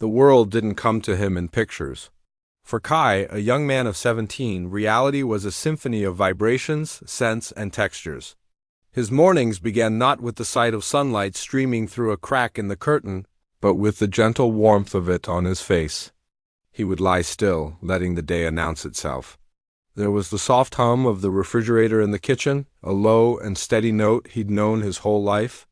The world didn't come to him in pictures. For Kai, a young man of 17, reality was a symphony of vibrations, scents, and textures. His mornings began not with the sight of sunlight streaming through a crack in the curtain, but with the gentle warmth of it on his face. He would lie still, letting the day announce itself. There was the soft hum of the refrigerator in the kitchen, a low and steady note he'd known his whole life.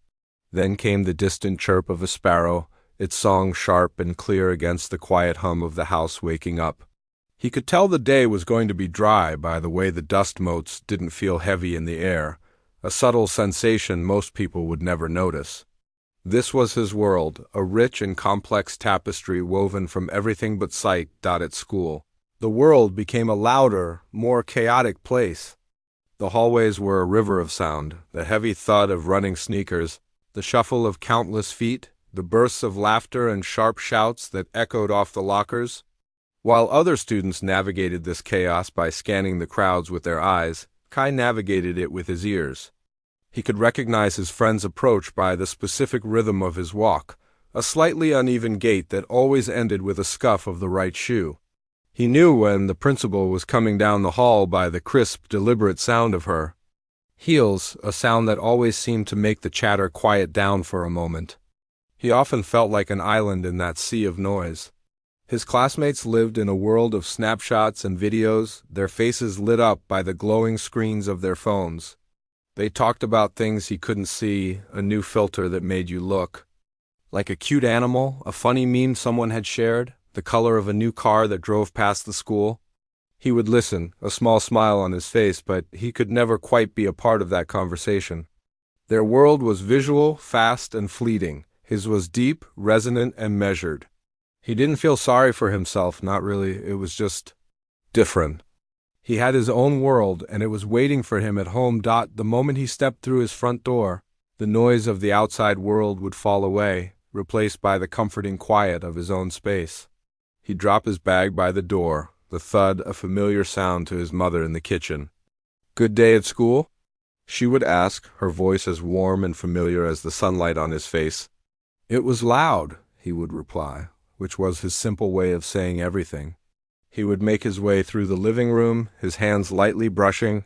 Then came the distant chirp of a sparrow, its song sharp and clear against the quiet hum of the house waking up. He could tell the day was going to be dry by the way the dust motes didn't feel heavy in the air, a subtle sensation most people would never notice. This was his world, a rich and complex tapestry woven from everything but sight. At school, the world became a louder, more chaotic place. The hallways were a river of sound, the heavy thud of running sneakers, the shuffle of countless feet, the bursts of laughter and sharp shouts that echoed off the lockers. While other students navigated this chaos by scanning the crowds with their eyes, Kai navigated it with his ears. He could recognize his friend's approach by the specific rhythm of his walk, a slightly uneven gait that always ended with a scuff of the right shoe. He knew when the principal was coming down the hall by the crisp, deliberate sound of her heels, a sound that always seemed to make the chatter quiet down for a moment. He often felt like an island in that sea of noise. His classmates lived in a world of snapshots and videos, their faces lit up by the glowing screens of their phones. They talked about things he couldn't see, a new filter that made you look like a cute animal, a funny meme someone had shared, the color of a new car that drove past the school. He would listen, a small smile on his face, but he could never quite be a part of that conversation. Their world was visual, fast, and fleeting. His was deep, resonant, and measured. He didn't feel sorry for himself, not really. It was just different. He had his own world, and it was waiting for him at home. The moment he stepped through his front door, the noise of the outside world would fall away, replaced by the comforting quiet of his own space. He'd drop his bag by the door, the thud a familiar sound to his mother in the kitchen. "Good day at school?" she would ask, her voice as warm and familiar as the sunlight on his face. "It was loud," he would reply, which was his simple way of saying everything. He would make his way through the living room, his hands lightly brushing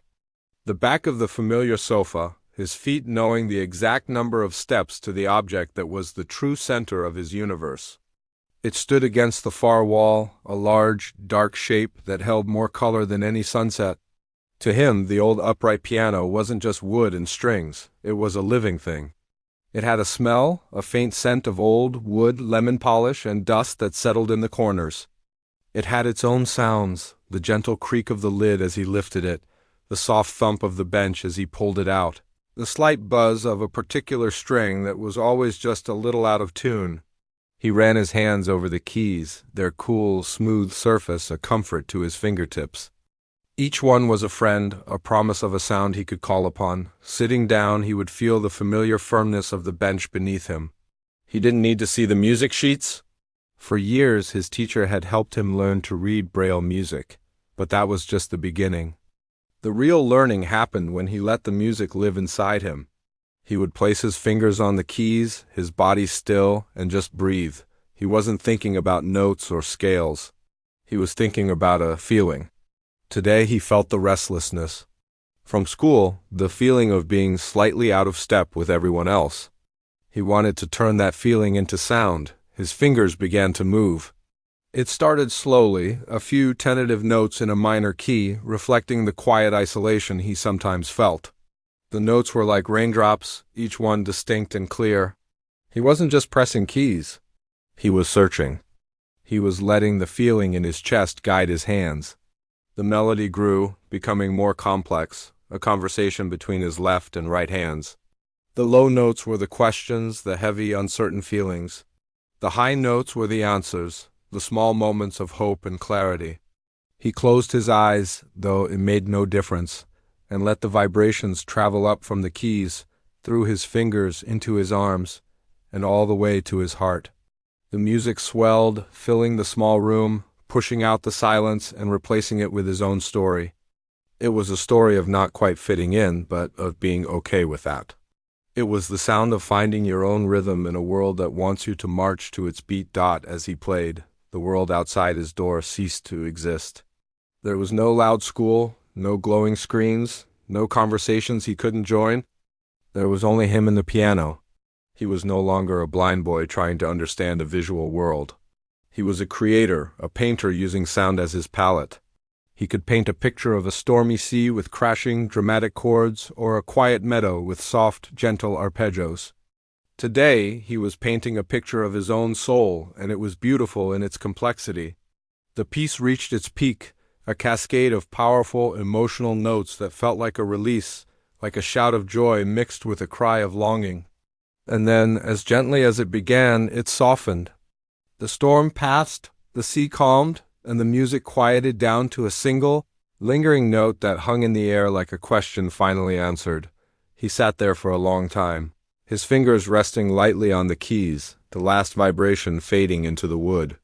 the back of the familiar sofa, his feet knowing the exact number of steps to the object that was the true center of his universe. It stood against the far wall, a large, dark shape that held more color than any sunset. To him, the old upright piano wasn't just wood and strings, it was a living thing. It had a smell, a faint scent of old wood, lemon polish, and dust that settled in the corners. It had its own sounds, the gentle creak of the lid as he lifted it, the soft thump of the bench as he pulled it out, the slight buzz of a particular string that was always just a little out of tune. He ran his hands over the keys, their cool, smooth surface a comfort to his fingertips. Each one was a friend, a promise of a sound he could call upon. Sitting down, he would feel the familiar firmness of the bench beneath him. He didn't need to see the music sheets. For years, his teacher had helped him learn to read Braille music, but that was just the beginning. The real learning happened when he let the music live inside him. He would place his fingers on the keys, his body still, and just breathe. He wasn't thinking about notes or scales. He was thinking about a feeling. Today he felt the restlessness. From school, the feeling of being slightly out of step with everyone else. He wanted to turn that feeling into sound. His fingers began to move. It started slowly, a few tentative notes in a minor key, reflecting the quiet isolation he sometimes felt. The notes were like raindrops, each one distinct and clear. He wasn't just pressing keys. He was searching. He was letting the feeling in his chest guide his hands. The melody grew, becoming more complex, a conversation between his left and right hands. The low notes were the questions, the heavy, uncertain feelings. The high notes were the answers, the small moments of hope and clarity. He closed his eyes, though it made no difference, and let the vibrations travel up from the keys, through his fingers into his arms, and all the way to his heart. The music swelled, filling the small room, pushing out the silence and replacing it with his own story. It was a story of not quite fitting in, but of being okay with that. It was the sound of finding your own rhythm in a world that wants you to march to its beat. As he played, the world outside his door ceased to exist. There was no loud school, no glowing screens, no conversations he couldn't join. There was only him and the piano. He was no longer a blind boy trying to understand a visual world. He was a creator, a painter using sound as his palette. He could paint a picture of a stormy sea with crashing, dramatic chords, or a quiet meadow with soft, gentle arpeggios. Today, he was painting a picture of his own soul, and it was beautiful in its complexity. The piece reached its peak, a cascade of powerful, emotional notes that felt like a release, like a shout of joy mixed with a cry of longing. And then, as gently as it began, it softened. The storm passed, the sea calmed, and the music quieted down to a single, lingering note that hung in the air like a question finally answered. He sat there for a long time, his fingers resting lightly on the keys, the last vibration fading into the wood.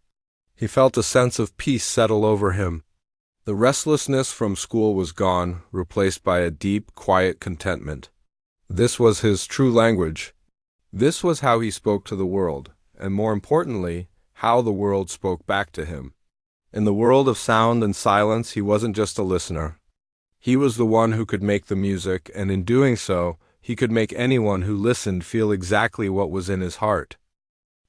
He felt a sense of peace settle over him. The restlessness from school was gone, replaced by a deep, quiet contentment. This was his true language. This was how he spoke to the world, and more importantly, how the world spoke back to him. In the world of sound and silence, he wasn't just a listener. He was the one who could make the music, and in doing so, he could make anyone who listened feel exactly what was in his heart.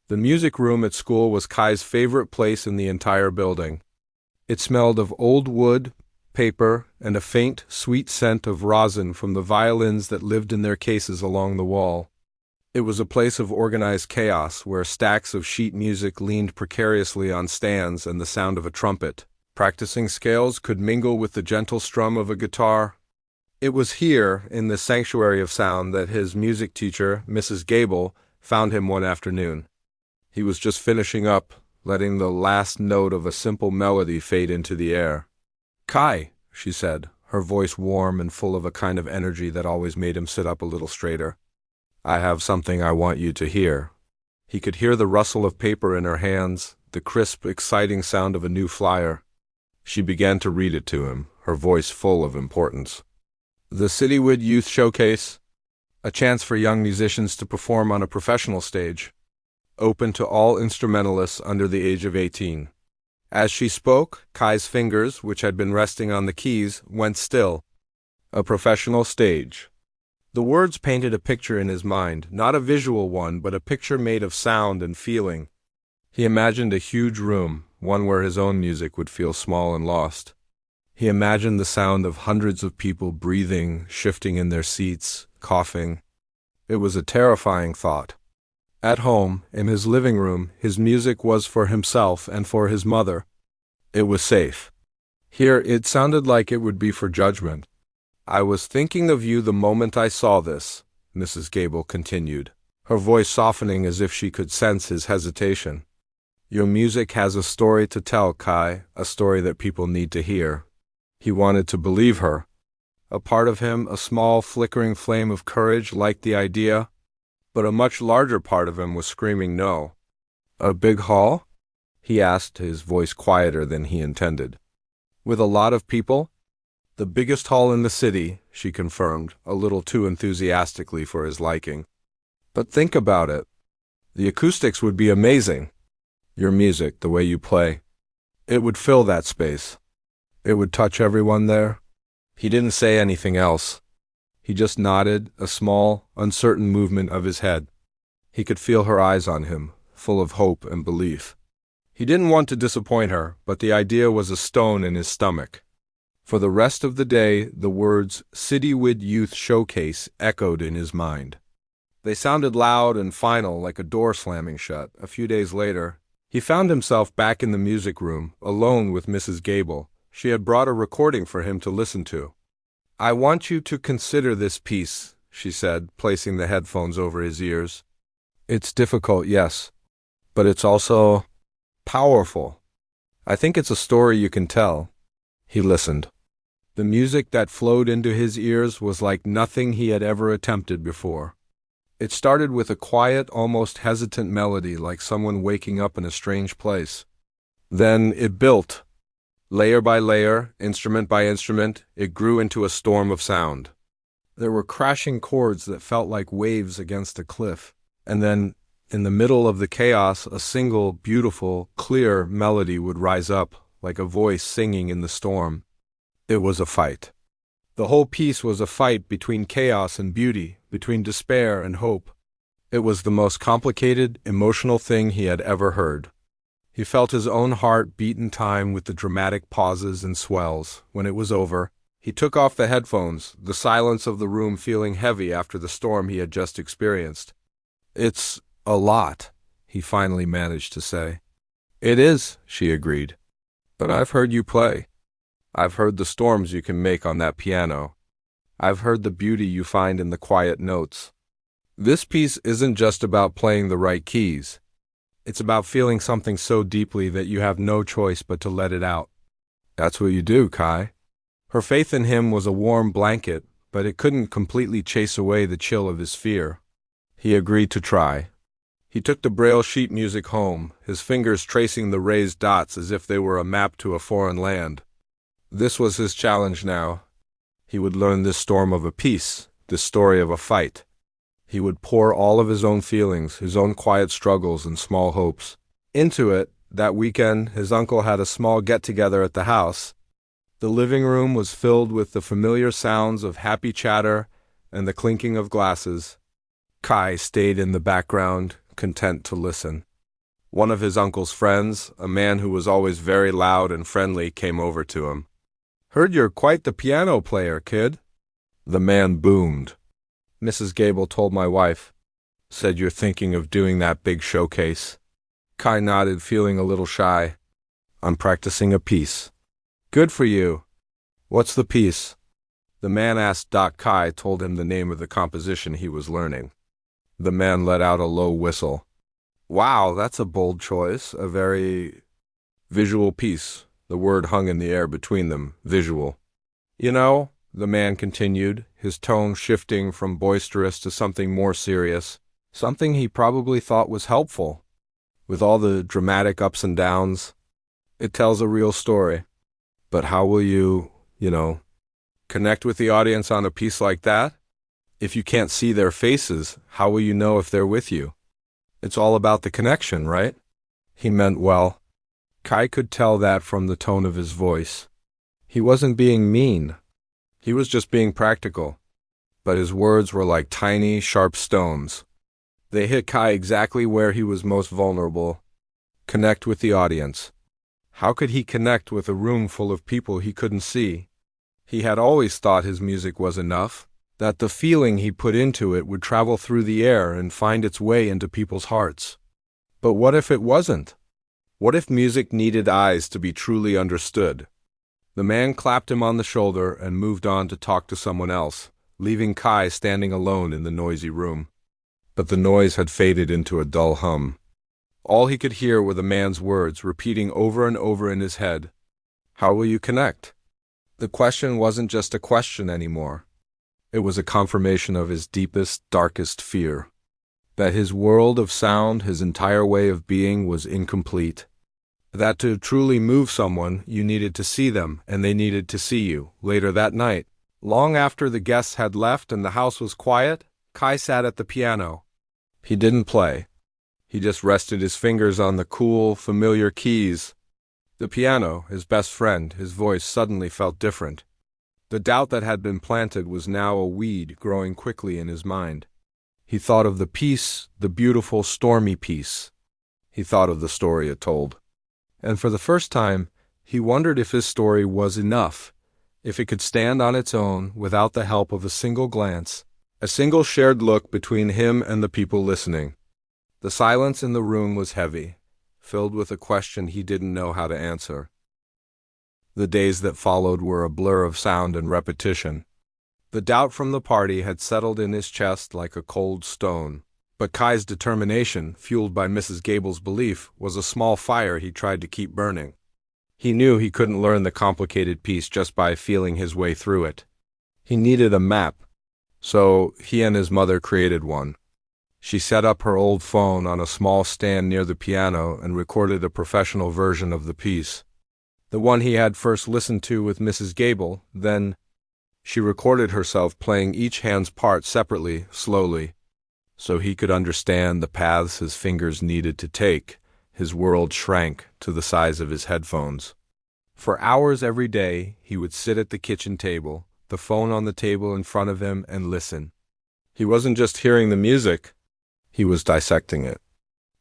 The music room at school was Kai's favorite place in the entire building. It smelled of old wood, paper, and a faint, sweet scent of rosin from the violins that lived in their cases along the wall. It was a place of organized chaos where stacks of sheet music leaned precariously on stands and the sound of a trumpet, practicing scales, could mingle with the gentle strum of a guitar. It was here, in this sanctuary of sound, that his music teacher, Mrs. Gable, found him one afternoon. He was just finishing up, letting the last note of a simple melody fade into the air. "Kai," she said, her voice warm and full of a kind of energy that always made him sit up a little straighter. "I have something I want you to hear." He could hear the rustle of paper in her hands, the crisp, exciting sound of a new flyer. She began to read it to him, her voice full of importance. "The Citywood Youth Showcase, a chance for young musicians to perform on a professional stage, open to all instrumentalists under the age of 18. As she spoke, Kai's fingers, which had been resting on the keys, went still. A professional stage. The words painted a picture in his mind, not a visual one, but a picture made of sound and feeling. He imagined a huge room, one where his own music would feel small and lost. He imagined the sound of hundreds of people breathing, shifting in their seats, coughing. It was a terrifying thought. At home, in his living room, his music was for himself and for his mother. It was safe. Here, it sounded like it would be for judgment. "I was thinking of you the moment I saw this," Mrs. Gable continued, her voice softening as if she could sense his hesitation. "Your music has a story to tell, Kai, a story that people need to hear." He wanted to believe her. A part of him, a small, flickering flame of courage, liked the idea, but a much larger part of him was screaming no. "A big hall?" he asked, his voice quieter than he intended. "With a lot of people?" "The biggest hall in the city," she confirmed, a little too enthusiastically for his liking. "But think about it. The acoustics would be amazing. Your music, the way you play. It would fill that space. It would touch everyone there." He didn't say anything else. He just nodded, a small, uncertain movement of his head. He could feel her eyes on him, full of hope and belief. He didn't want to disappoint her, but the idea was a stone in his stomach. For the rest of the day, the words Citywood Youth Showcase echoed in his mind. They sounded loud and final, like a door slamming shut. A few days later, he found himself back in the music room, alone with Mrs. Gable. She had brought a recording for him to listen to. "I want you to consider this piece," she said, placing the headphones over his ears. "It's difficult, yes, but it's also powerful. I think it's a story you can tell." He listened. The music that flowed into his ears was like nothing he had ever attempted before. It started with a quiet, almost hesitant melody, like someone waking up in a strange place. Then it built. Layer by layer, instrument by instrument, it grew into a storm of sound. There were crashing chords that felt like waves against a cliff, and then, in the middle of the chaos, a single, beautiful, clear melody would rise up, like a voice singing in the storm. It was a fight. The whole piece was a fight between chaos and beauty, between despair and hope. It was the most complicated, emotional thing he had ever heard. He felt his own heart beat in time with the dramatic pauses and swells. When it was over, he took off the headphones, the silence of the room feeling heavy after the storm he had just experienced. "It's a lot," he finally managed to say. "It is," she agreed. "But I've heard you play. I've heard the storms you can make on that piano. I've heard the beauty you find in the quiet notes. This piece isn't just about playing the right keys. It's about feeling something so deeply that you have no choice but to let it out. That's what you do, Kai." Her faith in him was a warm blanket, but it couldn't completely chase away the chill of his fear. He agreed to try. He took the Braille sheet music home, his fingers tracing the raised dots as if they were a map to a foreign land. This was his challenge now. He would learn this storm of a piece, this story of a fight. He would pour all of his own feelings, his own quiet struggles and small hopes, into it. That weekend, his uncle had a small get-together at the house. The living room was filled with the familiar sounds of happy chatter and the clinking of glasses. Kai stayed in the background, content to listen. One of his uncle's friends, a man who was always very loud and friendly, came over to him. "Heard you're quite the piano player, kid." The man boomed. "Mrs. Gable told my wife. Said you're thinking of doing that big showcase." Kai nodded, feeling a little shy. "I'm practicing a piece." "Good for you. What's the piece?" The man asked. Kai told him the name of the composition he was learning. The man let out a low whistle. "Wow, that's a bold choice, a very visual piece." The word hung in the air between them, visual. "You know," the man continued, his tone shifting from boisterous to something more serious, something he probably thought was helpful. "With all the dramatic ups and downs, it tells a real story. But how will you, connect with the audience on a piece like that? If you can't see their faces, how will you know if they're with you? It's all about the connection, right?" He meant well. Kai could tell that from the tone of his voice. He wasn't being mean. He was just being practical. But his words were like tiny, sharp stones. They hit Kai exactly where he was most vulnerable. Connect with the audience. How could he connect with a room full of people he couldn't see? He had always thought his music was enough, that the feeling he put into it would travel through the air and find its way into people's hearts. But what if it wasn't? What if music needed eyes to be truly understood? The man clapped him on the shoulder and moved on to talk to someone else, leaving Kai standing alone in the noisy room. But the noise had faded into a dull hum. All he could hear were the man's words repeating over and over in his head. How will you connect? The question wasn't just a question anymore. It was a confirmation of his deepest, darkest fear. That his world of sound, his entire way of being, was incomplete. That to truly move someone, you needed to see them, and they needed to see you. Later that night, long after the guests had left and the house was quiet, Kai sat at the piano. He didn't play. He just rested his fingers on the cool, familiar keys. The piano, his best friend, his voice suddenly felt different. The doubt that had been planted was now a weed growing quickly in his mind. He thought of the piece, the beautiful, stormy piece. He thought of the story it told. And for the first time, he wondered if his story was enough, if it could stand on its own without the help of a single glance, a single shared look between him and the people listening. The silence in the room was heavy, filled with a question he didn't know how to answer. The days that followed were a blur of sound and repetition. The doubt from the party had settled in his chest like a cold stone. But Kai's determination, fueled by Mrs. Gable's belief, was a small fire he tried to keep burning. He knew he couldn't learn the complicated piece just by feeling his way through it. He needed a map, so he and his mother created one. She set up her old phone on a small stand near the piano and recorded a professional version of the piece. The one he had first listened to with Mrs. Gable, then She recorded herself playing each hand's part separately, slowly, so he could understand the paths his fingers needed to take. His world shrank to the size of his headphones. For hours every day, he would sit at the kitchen table, the phone on the table in front of him, and listen. He wasn't just hearing the music, he was dissecting it.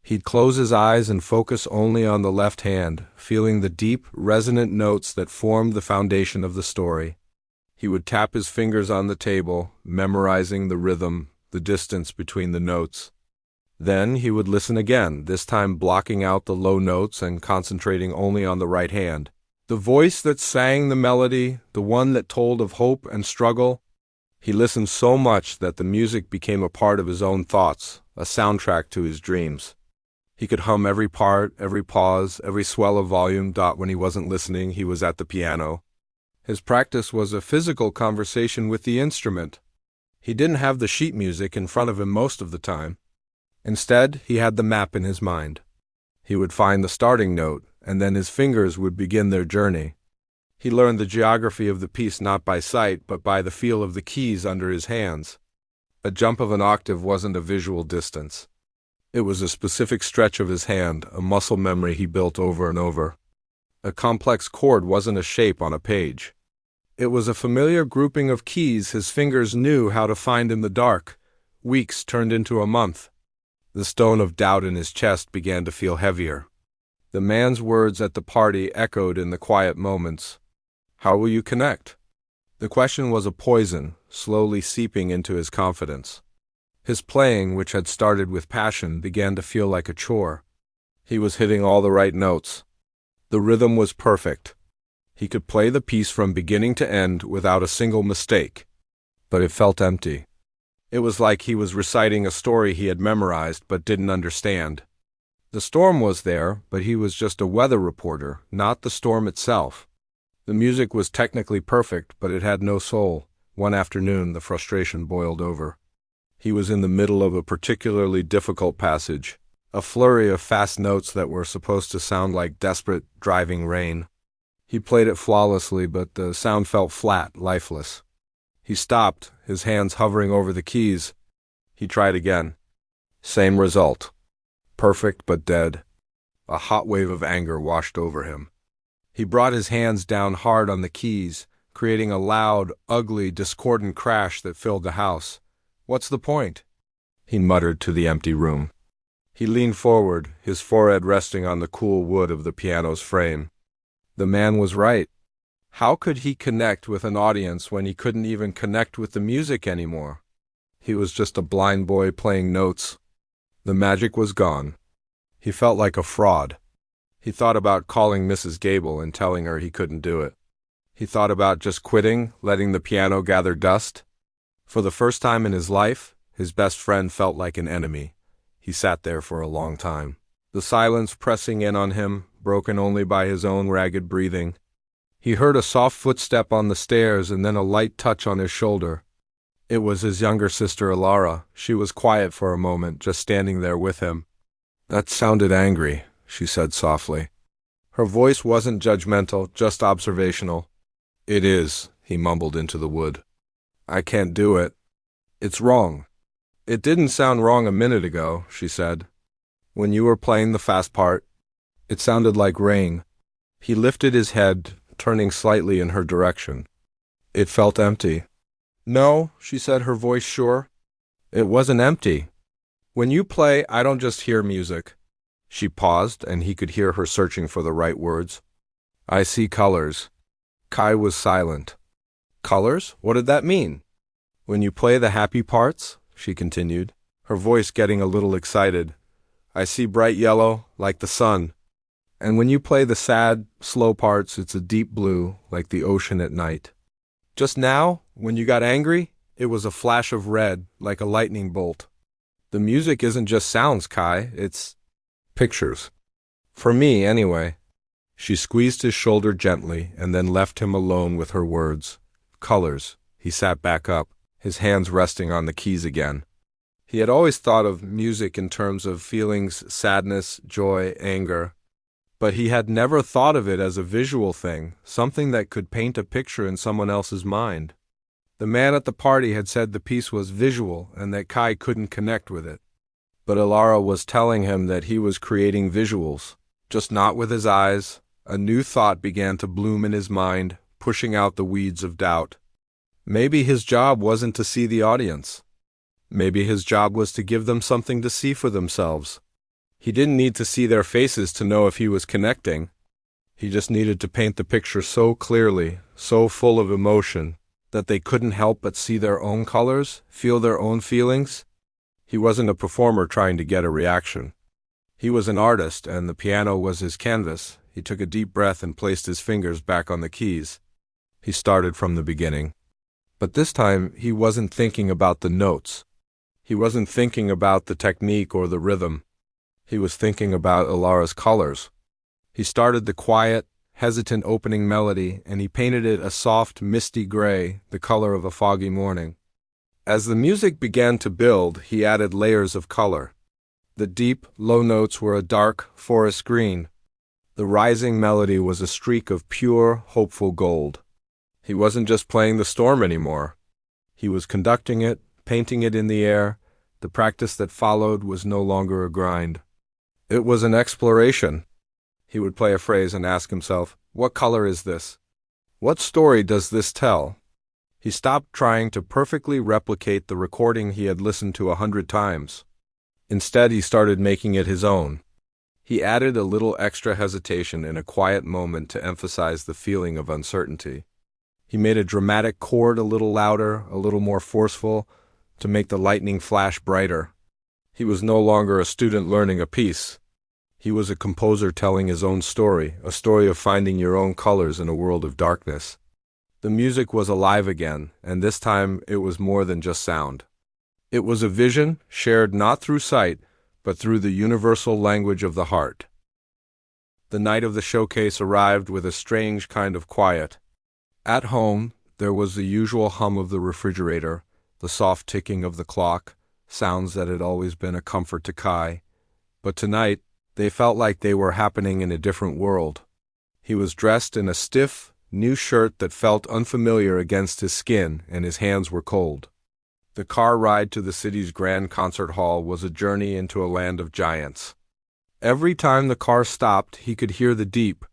He'd close his eyes and focus only on the left hand, feeling the deep, resonant notes that formed the foundation of the story. He would tap his fingers on the table, memorizing the rhythm, the distance between the notes. Then he would listen again, this time blocking out the low notes and concentrating only on the right hand. The voice that sang the melody, the one that told of hope and struggle. He listened so much that the music became a part of his own thoughts, a soundtrack to his dreams. He could hum every part, every pause, every swell of volume. When he wasn't listening, he was at the piano. His practice was a physical conversation with the instrument. He didn't have the sheet music in front of him most of the time. Instead, he had the map in his mind. He would find the starting note, and then his fingers would begin their journey. He learned the geography of the piece not by sight, but by the feel of the keys under his hands. A jump of an octave wasn't a visual distance. It was a specific stretch of his hand, a muscle memory he built over and over. A complex chord wasn't a shape on a page. It was a familiar grouping of keys his fingers knew how to find in the dark. Weeks turned into a month. The stone of doubt in his chest began to feel heavier. The man's words at the party echoed in the quiet moments. How will you connect? The question was a poison, slowly seeping into his confidence. His playing, which had started with passion, began to feel like a chore. He was hitting all the right notes. The rhythm was perfect. He could play the piece from beginning to end without a single mistake. But it felt empty. It was like he was reciting a story he had memorized but didn't understand. The storm was there, but he was just a weather reporter, not the storm itself. The music was technically perfect, but it had no soul. One afternoon, the frustration boiled over. He was in the middle of a particularly difficult passage, a flurry of fast notes that were supposed to sound like desperate, driving rain. He played it flawlessly, but the sound felt flat, lifeless. He stopped, his hands hovering over the keys. He tried again. Same result. Perfect but dead. A hot wave of anger washed over him. He brought his hands down hard on the keys, creating a loud, ugly, discordant crash that filled the house. What's the point? He muttered to the empty room. He leaned forward, his forehead resting on the cool wood of the piano's frame. The man was right. How could he connect with an audience when he couldn't even connect with the music anymore? He was just a blind boy playing notes. The magic was gone. He felt like a fraud. He thought about calling Mrs. Gable and telling her he couldn't do it. He thought about just quitting, letting the piano gather dust. For the first time in his life, his best friend felt like an enemy. He sat there for a long time, the silence pressing in on him, broken only by his own ragged breathing. He heard a soft footstep on the stairs and then a light touch on his shoulder. It was his younger sister, Alara. She was quiet for a moment, just standing there with him. That sounded angry, she said softly. Her voice wasn't judgmental, just observational. It is, he mumbled into the wood. I can't do it. It's wrong. It didn't sound wrong a minute ago, she said. When you were playing the fast part, it sounded like rain. He lifted his head, turning slightly in her direction. It felt empty. No, she said, her voice sure. It wasn't empty. When you play, I don't just hear music. She paused, and he could hear her searching for the right words. I see colors. Kai was silent. Colors? What did that mean? When you play the happy parts, she continued, her voice getting a little excited, I see bright yellow, like the sun. And when you play the sad, slow parts, it's a deep blue, like the ocean at night. Just now, when you got angry, it was a flash of red, like a lightning bolt. The music isn't just sounds, Kai, it's pictures. For me, anyway. She squeezed his shoulder gently and then left him alone with her words. Colors. He sat back up, his hands resting on the keys again. He had always thought of music in terms of feelings, sadness, joy, anger. But he had never thought of it as a visual thing, something that could paint a picture in someone else's mind. The man at the party had said the piece was visual and that Kai couldn't connect with it. But Ilara was telling him that he was creating visuals, just not with his eyes. A new thought began to bloom in his mind, pushing out the weeds of doubt. Maybe his job wasn't to see the audience. Maybe his job was to give them something to see for themselves. He didn't need to see their faces to know if he was connecting. He just needed to paint the picture so clearly, so full of emotion, that they couldn't help but see their own colors, feel their own feelings. He wasn't a performer trying to get a reaction. He was an artist, and the piano was his canvas. He took a deep breath and placed his fingers back on the keys. He started from the beginning. But this time, he wasn't thinking about the notes. He wasn't thinking about the technique or the rhythm. He was thinking about Ilara's colors. He started the quiet, hesitant opening melody, and he painted it a soft, misty gray, the color of a foggy morning. As the music began to build, he added layers of color. The deep, low notes were a dark, forest green. The rising melody was a streak of pure, hopeful gold. He wasn't just playing the storm anymore. He was conducting it, painting it in the air. The practice that followed was no longer a grind. It was an exploration. He would play a phrase and ask himself, "What color is this? What story does this tell?" He stopped trying to perfectly replicate the recording he had listened to 100 times. Instead, he started making it his own. He added a little extra hesitation in a quiet moment to emphasize the feeling of uncertainty. He made a dramatic chord a little louder, a little more forceful, to make the lightning flash brighter. He was no longer a student learning a piece. He was a composer telling his own story, a story of finding your own colors in a world of darkness. The music was alive again, and this time it was more than just sound. It was a vision shared not through sight, but through the universal language of the heart. The night of the showcase arrived with a strange kind of quiet. At home, there was the usual hum of the refrigerator, the soft ticking of the clock, sounds that had always been a comfort to Kai. But tonight, they felt like they were happening in a different world. He was dressed in a stiff, new shirt that felt unfamiliar against his skin, and his hands were cold. The car ride to the city's grand concert hall was a journey into a land of giants. Every time the car stopped, he could hear the deep,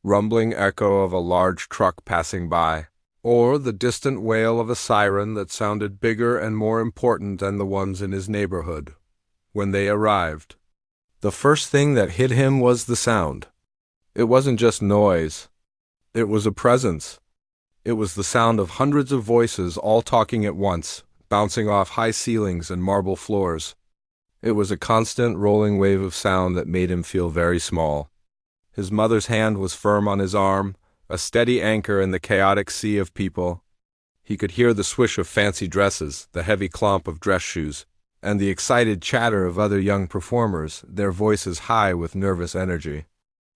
rumbling echo of a large truck passing by, or the distant wail of a siren that sounded bigger and more important than the ones in his neighborhood. When they arrived, the first thing that hit him was the sound. It wasn't just noise. It was a presence. It was the sound of hundreds of voices all talking at once, bouncing off high ceilings and marble floors. It was a constant rolling wave of sound that made him feel very small. His mother's hand was firm on his arm, a steady anchor in the chaotic sea of people. He could hear the swish of fancy dresses, the heavy clomp of dress shoes, and the excited chatter of other young performers, their voices high with nervous energy.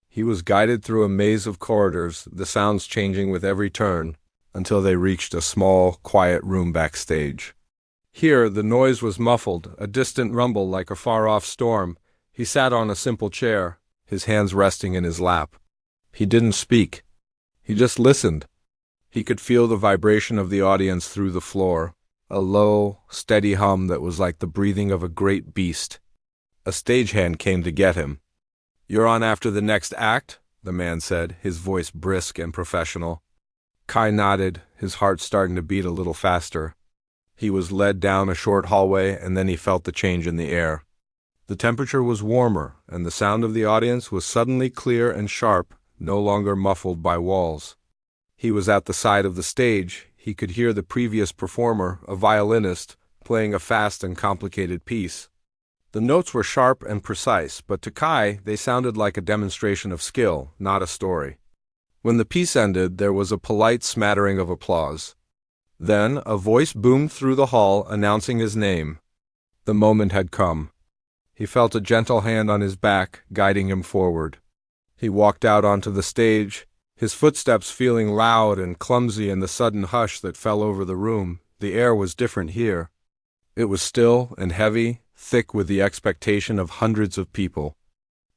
He was guided through a maze of corridors, the sounds changing with every turn, until they reached a small, quiet room backstage. Here, the noise was muffled, a distant rumble like a far-off storm. He sat on a simple chair, his hands resting in his lap. He didn't speak. He just listened. He could feel the vibration of the audience through the floor, a low, steady hum that was like the breathing of a great beast. A stagehand came to get him. "You're on after the next act?" the man said, his voice brisk and professional. Kai nodded, his heart starting to beat a little faster. He was led down a short hallway, and then he felt the change in the air. The temperature was warmer, and the sound of the audience was suddenly clear and sharp, no longer muffled by walls. He was at the side of the stage. He could hear the previous performer, a violinist, playing a fast and complicated piece. The notes were sharp and precise, but to Kai they sounded like a demonstration of skill, not a story. When the piece ended, there was a polite smattering of applause. Then a voice boomed through the hall, announcing his name. The moment had come. He felt a gentle hand on his back, guiding him forward. He walked out onto the stage, his footsteps feeling loud and clumsy in the sudden hush that fell over the room. The air was different here. It was still and heavy, thick with the expectation of hundreds of people.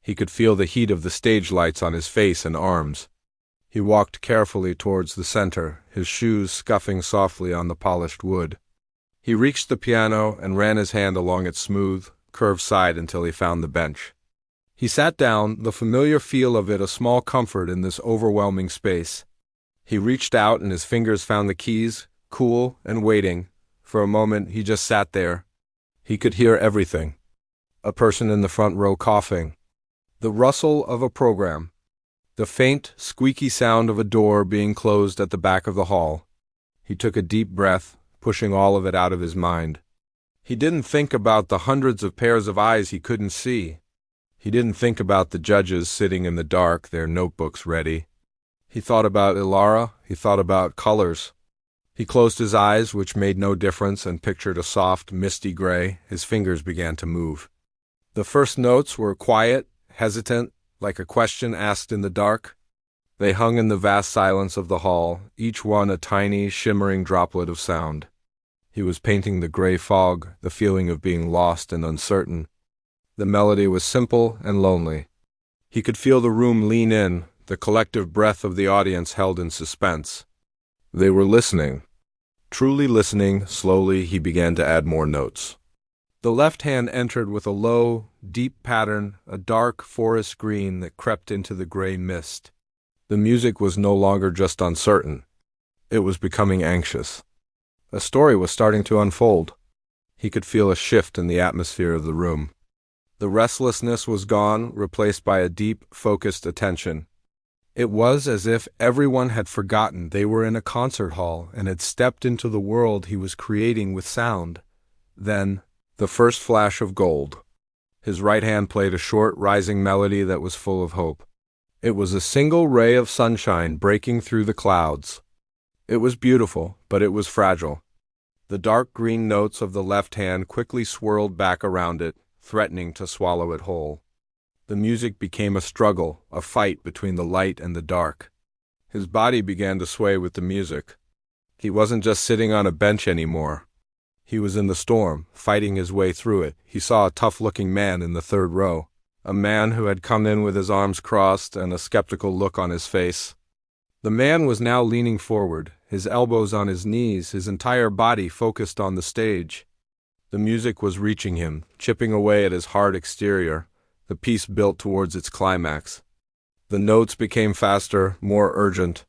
He could feel the heat of the stage lights on his face and arms. He walked carefully towards the center, his shoes scuffing softly on the polished wood. He reached the piano and ran his hand along its smooth, curved side until he found the bench. He sat down, the familiar feel of it a small comfort in this overwhelming space. He reached out and his fingers found the keys, cool and waiting. For a moment he just sat there. He could hear everything. A person in the front row coughing. The rustle of a program. The faint, squeaky sound of a door being closed at the back of the hall. He took a deep breath, pushing all of it out of his mind. He didn't think about the hundreds of pairs of eyes he couldn't see. He didn't think about the judges sitting in the dark, their notebooks ready. He thought about Ilara, he thought about colors. He closed his eyes, which made no difference, and pictured a soft, misty gray. His fingers began to move. The first notes were quiet, hesitant, like a question asked in the dark. They hung in the vast silence of the hall, each one a tiny, shimmering droplet of sound. He was painting the gray fog, the feeling of being lost and uncertain. The melody was simple and lonely. He could feel the room lean in, the collective breath of the audience held in suspense. They were listening. Truly listening, slowly he began to add more notes. The left hand entered with a low, deep pattern, a dark forest green that crept into the gray mist. The music was no longer just uncertain. It was becoming anxious. A story was starting to unfold. He could feel a shift in the atmosphere of the room. The restlessness was gone, replaced by a deep, focused attention. It was as if everyone had forgotten they were in a concert hall and had stepped into the world he was creating with sound. Then, the first flash of gold. His right hand played a short, rising melody that was full of hope. It was a single ray of sunshine breaking through the clouds. It was beautiful, but it was fragile. The dark green notes of the left hand quickly swirled back around it, threatening to swallow it whole. The music became a struggle, a fight between the light and the dark. His body began to sway with the music. He wasn't just sitting on a bench anymore. He was in the storm, fighting his way through it. He saw a tough-looking man in the third row, a man who had come in with his arms crossed and a skeptical look on his face. The man was now leaning forward, his elbows on his knees, his entire body focused on the stage. The music was reaching him, chipping away at his hard exterior, the piece built towards its climax. The notes became faster, more urgent.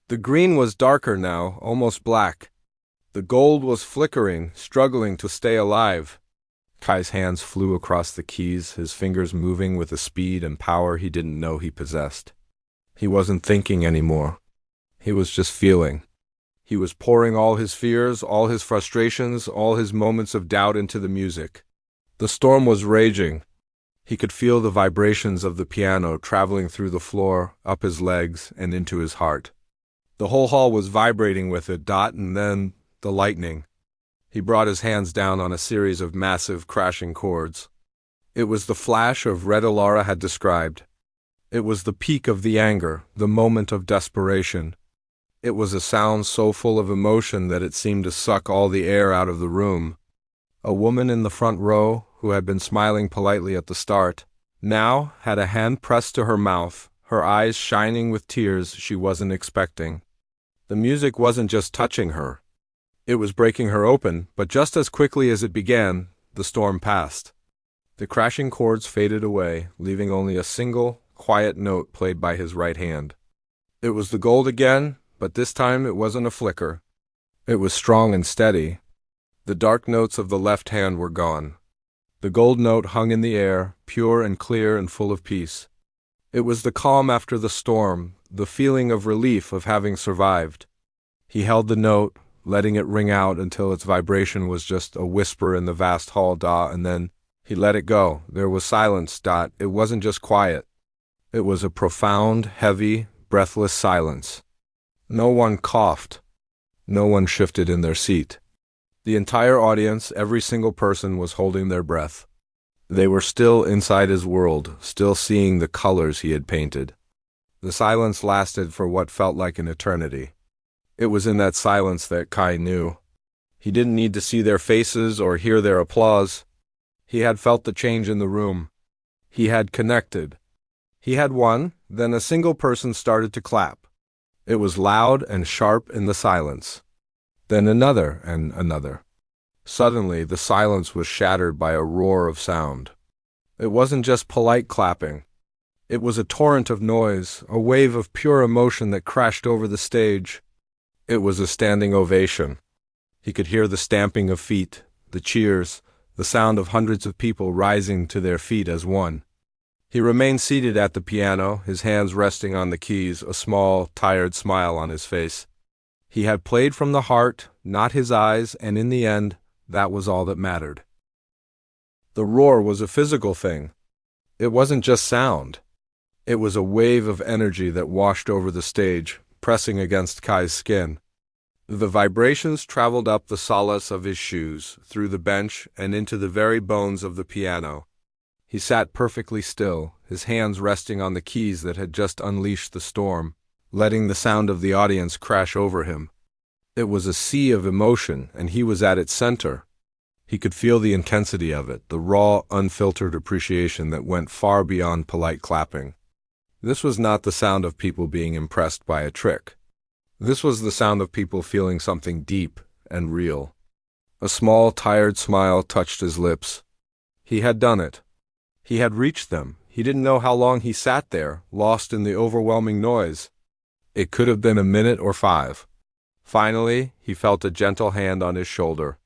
The green was darker now, almost black. The gold was flickering, struggling to stay alive. Kai's hands flew across the keys, his fingers moving with a speed and power he didn't know he possessed. He wasn't thinking anymore. He was just feeling. He was pouring all his fears, all his frustrations, all his moments of doubt into the music. The storm was raging. He could feel the vibrations of the piano traveling through the floor, up his legs, and into his heart. The whole hall was vibrating with it, and then the lightning. He brought his hands down on a series of massive, crashing chords. It was the flash of red Ilara had described. It was the peak of the anger, the moment of desperation. It was a sound so full of emotion that it seemed to suck all the air out of the room. A woman in the front row, who had been smiling politely at the start, now had a hand pressed to her mouth, her eyes shining with tears she wasn't expecting. The music wasn't just touching her. It was breaking her open, but just as quickly as it began, the storm passed. The crashing chords faded away, leaving only a single, quiet note played by his right hand. It was the gold again, but this time it wasn't a flicker. It was strong and steady. The dark notes of the left hand were gone. The gold note hung in the air, pure and clear and full of peace. It was the calm after the storm, the feeling of relief of having survived. He held the note, letting it ring out until its vibration was just a whisper in the vast hall, and then he let it go. There was silence, It wasn't just quiet. It was a profound, heavy, breathless silence. No one coughed. No one shifted in their seat. The entire audience, every single person, was holding their breath. They were still inside his world, still seeing the colors he had painted. The silence lasted for what felt like an eternity. It was in that silence that Kai knew. He didn't need to see their faces or hear their applause. He had felt the change in the room. He had connected. He had won, then a single person started to clap. It was loud and sharp in the silence. Then another and another. Suddenly, the silence was shattered by a roar of sound. It wasn't just polite clapping. It was a torrent of noise, a wave of pure emotion that crashed over the stage. It was a standing ovation. He could hear the stamping of feet, the cheers, the sound of hundreds of people rising to their feet as one. He remained seated at the piano, his hands resting on the keys, a small, tired smile on his face. He had played from the heart, not his eyes, and in the end, that was all that mattered. The roar was a physical thing. It wasn't just sound. It was a wave of energy that washed over the stage, pressing against Kai's skin. The vibrations traveled up the solace of his shoes, through the bench, and into the very bones of the piano. He sat perfectly still, his hands resting on the keys that had just unleashed the storm, letting the sound of the audience crash over him. It was a sea of emotion, and he was at its center. He could feel the intensity of it, the raw, unfiltered appreciation that went far beyond polite clapping. This was not the sound of people being impressed by a trick. This was the sound of people feeling something deep and real. A small, tired smile touched his lips. He had done it. He had reached them. He didn't know how long he sat there, lost in the overwhelming noise. It could have been a minute or 5. Finally, he felt a gentle hand on his shoulder.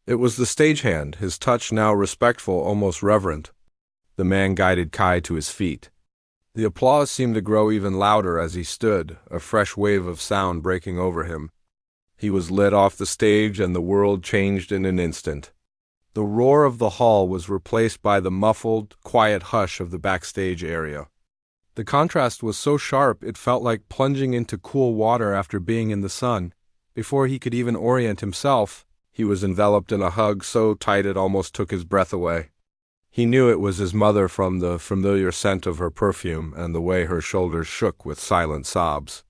It was the stagehand, his touch now respectful, almost reverent. The man guided Kai to his feet. The applause seemed to grow even louder as he stood, a fresh wave of sound breaking over him. He was led off the stage and the world changed in an instant. The roar of the hall was replaced by the muffled, quiet hush of the backstage area. The contrast was so sharp it felt like plunging into cool water after being in the sun. Before he could even orient himself, he was enveloped in a hug so tight it almost took his breath away. He knew it was his mother from the familiar scent of her perfume and the way her shoulders shook with silent sobs.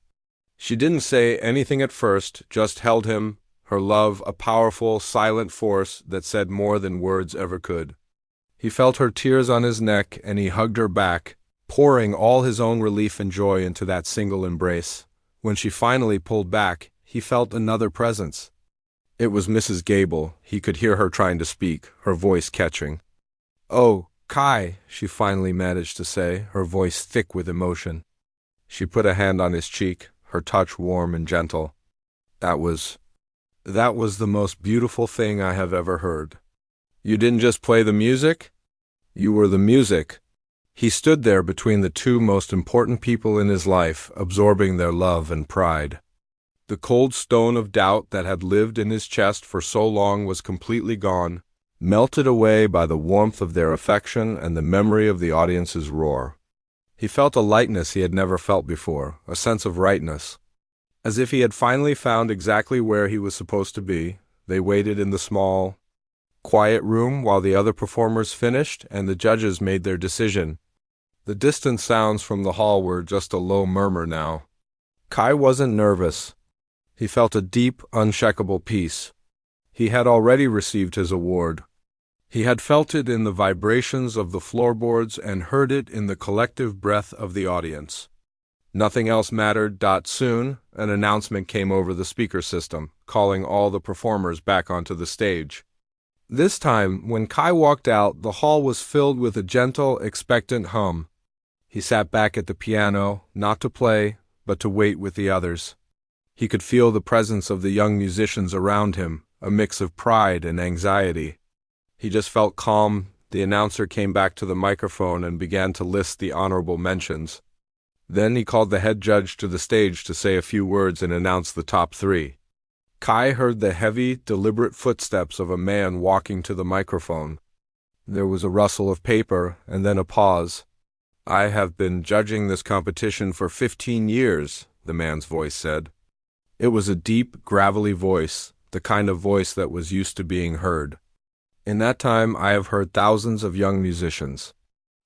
She didn't say anything at first, just held him, her love a powerful, silent force that said more than words ever could. He felt her tears on his neck and he hugged her back, pouring all his own relief and joy into that single embrace. When she finally pulled back, he felt another presence. It was Mrs. Gable. He could hear her trying to speak, her voice catching. "Oh, Kai," she finally managed to say, her voice thick with emotion. She put a hand on his cheek, her touch warm and gentle. That was the most beautiful thing I have ever heard. You didn't just play the music? You were the music. He stood there between the two most important people in his life, absorbing their love and pride. The cold stone of doubt that had lived in his chest for so long was completely gone, melted away by the warmth of their affection and the memory of the audience's roar. He felt a lightness he had never felt before, a sense of rightness. As if he had finally found exactly where he was supposed to be, they waited in the small, quiet room while the other performers finished and the judges made their decision. The distant sounds from the hall were just a low murmur now. Kai wasn't nervous. He felt a deep, unshakable peace. He had already received his award. He had felt it in the vibrations of the floorboards and heard it in the collective breath of the audience. Nothing else mattered. Soon, an announcement came over the speaker system, calling all the performers back onto the stage. This time, when Kai walked out, the hall was filled with a gentle, expectant hum. He sat back at the piano, not to play, but to wait with the others. He could feel the presence of the young musicians around him, a mix of pride and anxiety. He just felt calm. The announcer came back to the microphone and began to list the honorable mentions. Then he called the head judge to the stage to say a few words and announce the top 3. Kai heard the heavy, deliberate footsteps of a man walking to the microphone. There was a rustle of paper and then a pause. "I have been judging this competition for 15 years, the man's voice said. It was a deep, gravelly voice, the kind of voice that was used to being heard. In that time, I have heard thousands of young musicians.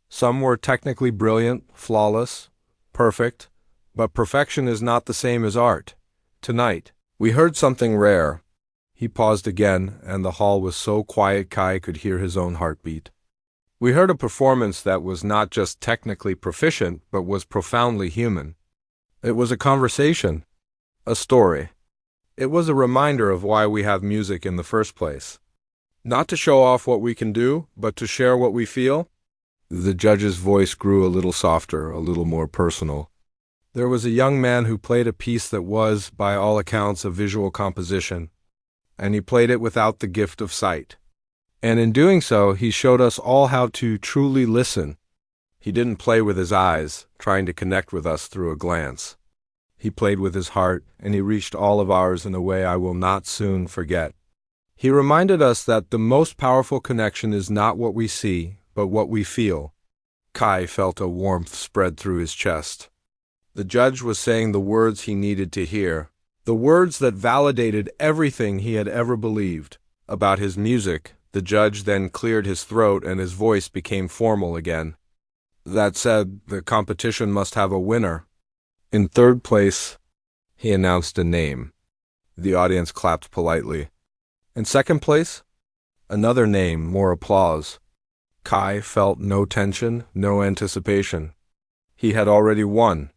Some were technically brilliant, flawless, perfect, but perfection is not the same as art. Tonight, we heard something rare." He paused again, and the hall was so quiet Kai could hear his own heartbeat. "We heard a performance that was not just technically proficient, but was profoundly human. It was a conversation, a story. It was a reminder of why we have music in the first place. Not to show off what we can do, but to share what we feel. The judge's voice grew a little softer, a little more personal. There was a young man who played a piece that was, by all accounts, a visual composition, and he played it without the gift of sight. And in doing so, he showed us all how to truly listen. He didn't play with his eyes, trying to connect with us through a glance. He played with his heart, and he reached all of ours in a way I will not soon forget. He reminded us that the most powerful connection is not what we see, but what we feel. Kai felt a warmth spread through his chest. The judge was saying the words he needed to hear, the words that validated everything he had ever believed. About his music, the judge then cleared his throat and his voice became formal again. That said, the competition must have a winner. In third place, he announced a name. The audience clapped politely. In second place, another name, more applause. Kai felt no tension, no anticipation. He had already won.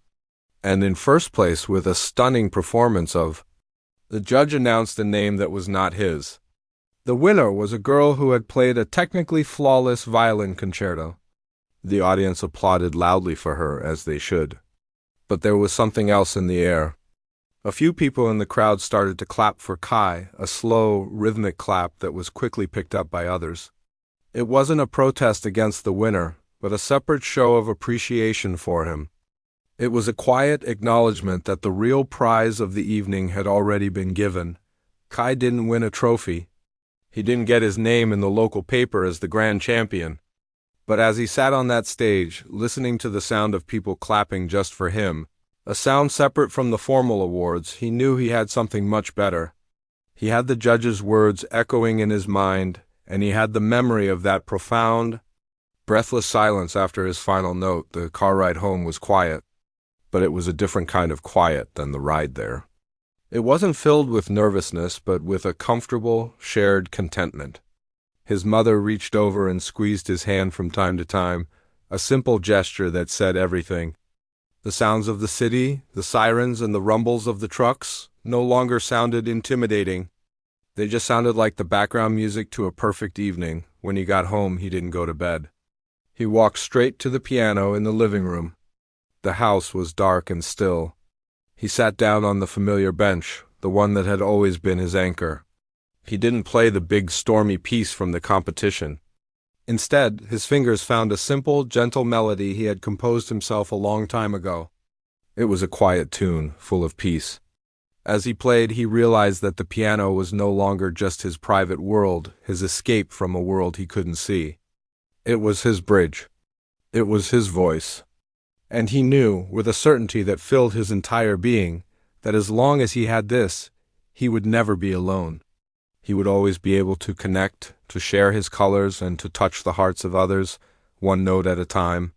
And in first place, with a stunning performance of, the judge announced a name that was not his. The winner was a girl who had played a technically flawless violin concerto. The audience applauded loudly for her, as they should. But there was something else in the air. A few people in the crowd started to clap for Kai, a slow, rhythmic clap that was quickly picked up by others. It wasn't a protest against the winner, but a separate show of appreciation for him. It was a quiet acknowledgement that the real prize of the evening had already been given. Kai didn't win a trophy. He didn't get his name in the local paper as the grand champion. But as he sat on that stage, listening to the sound of people clapping just for him, a sound separate from the formal awards, he knew he had something much better. He had the judge's words echoing in his mind, and he had the memory of that profound, breathless silence after his final note. The car ride home was quiet, but it was a different kind of quiet than the ride there. It wasn't filled with nervousness, but with a comfortable, shared contentment. His mother reached over and squeezed his hand from time to time, a simple gesture that said everything. The sounds of the city, the sirens and the rumbles of the trucks, no longer sounded intimidating. They just sounded like the background music to a perfect evening. When he got home, he didn't go to bed. He walked straight to the piano in the living room. The house was dark and still. He sat down on the familiar bench, the one that had always been his anchor. He didn't play the big stormy piece from the competition. Instead, his fingers found a simple, gentle melody he had composed himself a long time ago. It was a quiet tune, full of peace. As he played, he realized that the piano was no longer just his private world, his escape from a world he couldn't see. It was his bridge. It was his voice. And he knew, with a certainty that filled his entire being, that as long as he had this, he would never be alone. He would always be able to connect, to share his colors, and to touch the hearts of others, one note at a time.